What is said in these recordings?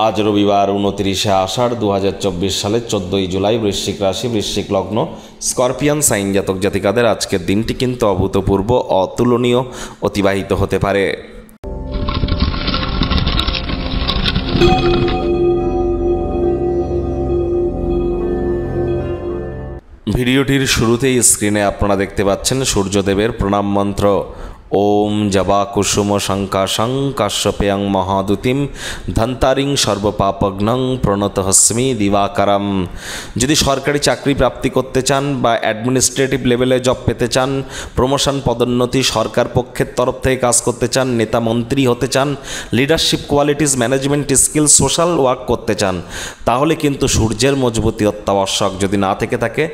আজ রবিবার 29 আষাঢ় 2024 সালের 14 জুলাই। বৃশ্চিক রাশি, বৃশ্চিক লগ্ন, স্করপিয়ান সাইন জাতক জাতিকাদের আজকের দিনটি কিন্তু অভূতপূর্ব, অতুলনীয় অতিবাহিত হতে পারে। ভিডিওটির শুরুতেই স্ক্রিনে আপনারা দেখতে পাচ্ছেন সূর্যদেবের প্রণাম মন্ত্র। ওম জবা কুসুম শঙ্কাশং কাশ্যপেয়ং মহাদুতিম ধন্তারিং সর্বপাপগ্নং প্রণতহস্মি দিবাকারম। যদি সরকারি চাকরি প্রাপ্তি করতে চান বা অ্যাডমিনিস্ট্রেটিভ লেভেলে জব পেতে চান, প্রমোশন পদোন্নতি সরকার পক্ষের তরফ থেকে কাজ করতে চান, নেতা মন্ত্রী হতে চান, leadership qualities, management skill, social work করতে চান, তাহলে কিন্তু সূর্যের মজবুতি অত্যাবশ্যক। যদি না থেকে থাকে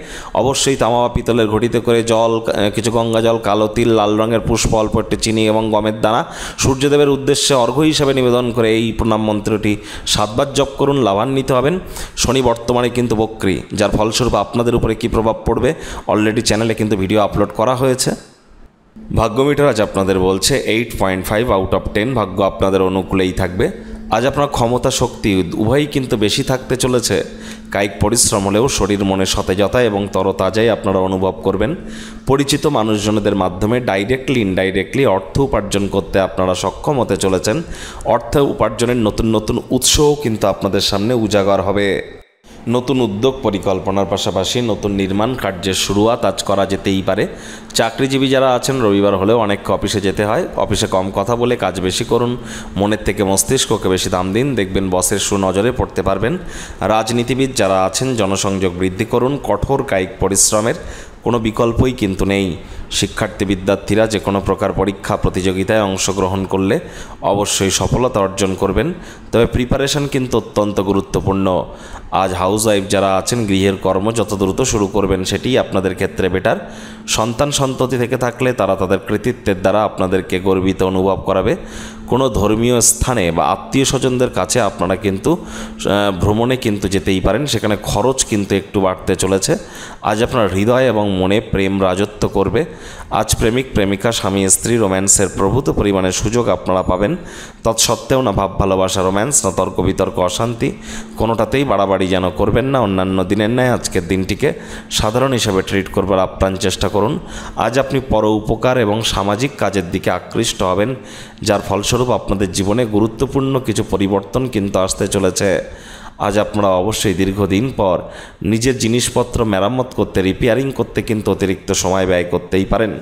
অবশ্যই তামা বা পিতলের ঘটিতে করে জল, কিছু গঙ্গা জল, কালো তিল, লাল রঙের পুষ্প, অল্প একটু চিনি এবং গমের দানা সূর্যদেবের উদ্দেশ্যে অর্ঘ্য হিসাবে নিবেদন করে এই প্রণাম মন্ত্রটি 7 বার জপ করুন, লাভান্বিত হবেন। শনি বর্তমানে কিন্তু বক্রী, যার ফলস্বরূপ আপনাদের উপরে কী প্রভাব পড়বে অলরেডি চ্যানেলে কিন্তু ভিডিও আপলোড করা হয়েছে। ভাগ্যমিটার আজ আপনাদের বলছে 8.5 আউট অফ 10, ভাগ্য আপনাদের অনুকূলেই থাকবে। আজ আপনার ক্ষমতা, শক্তি উভয়ই কিন্তু বেশি থাকতে চলেছে। কায়িক পরিশ্রম হলেও শরীর মনে সতেজতা এবং তরতাজাই আপনারা অনুভব করবেন। পরিচিত মানুষজনদের মাধ্যমে ডাইরেক্টলি ইনডাইরেক্টলি অর্থ উপার্জন করতে আপনারা সক্ষম হতে চলেছেন। অর্থ উপার্জনের নতুন নতুন উৎসও কিন্তু আপনাদের সামনে উজাগর হবে। নতুন উদ্যোগ পরিকল্পনার পাশাপাশি নতুন নির্মাণ কার্যের শুরুয়াত আজ করা যেতেই পারে। চাকরিজীবী যারা আছেন, রবিবার হলেও অনেককে অফিসে যেতে হয়। অফিসে কম কথা বলে কাজ বেশি করুন, মনের থেকে মস্তিষ্ককে বেশি দাম দিন, দেখবেন বসের সুনজরে পড়তে পারবেন। রাজনীতিবিদ যারা আছেন, জনসংযোগ বৃদ্ধি করুন। কঠোর কায়িক পরিশ্রমের কোনো বিকল্পই কিন্তু নেই। শিক্ষার্থী বিদ্যার্থীরা যে কোনো প্রকার পরীক্ষা প্রতিযোগিতায় অংশগ্রহণ করলে অবশ্যই সফলতা অর্জন করবেন, তবে প্রিপারেশন কিন্তু অত্যন্ত গুরুত্বপূর্ণ। আজ হাউসওয়াইফ যারা আছেন, গৃহের কর্ম যত দ্রুত শুরু করবেন সেটি আপনাদের ক্ষেত্রে বেটার। সন্তান সন্ততি থেকে থাকলে তারা তাদের কৃতিত্বের দ্বারা আপনাদেরকে গর্বিত অনুভব করাবে। কোনো ধর্মীয় স্থানে বা আত্মীয় স্বজনদের কাছে আপনারা কিন্তু ভ্রমণে কিন্তু যেতেই পারেন, সেখানে খরচ কিন্তু একটু বাড়তে চলেছে। আজ আপনার হৃদয় এবং মনে প্রেম রাজত্ব করবে। আজ প্রেমিক প্রেমিকা, স্বামী স্ত্রী রোম্যান্সের প্রভূত পরিমাণে সুযোগ আপনারা পাবেন। তৎসত্ত্বেও না ভাব ভালোবাসা, রোম্যান্স, না তর্ক বিতর্ক, অশান্তি, কোনোটাতেই বাড়াবাড়ি যেন করবেন না। অন্যান্য দিনের ন্যায় আজকের দিনটিকে সাধারণ হিসাবে ট্রিট করবার আপ্রাণ চেষ্টা করুন। আজ আপনি পর উপকার এবং সামাজিক কাজের দিকে আকৃষ্ট হবেন, যার ফলস্বরূপ আপনাদের জীবনে গুরুত্বপূর্ণ কিছু পরিবর্তন কিন্তু আসতে চলেছে। আজ আপনারা অবশ্যই দীর্ঘদিন পর নিজের জিনিসপত্র মেরামত করতে, রিপেয়ারিং করতে কিন্তু অতিরিক্ত সময় ব্যয় করতেই পারেন।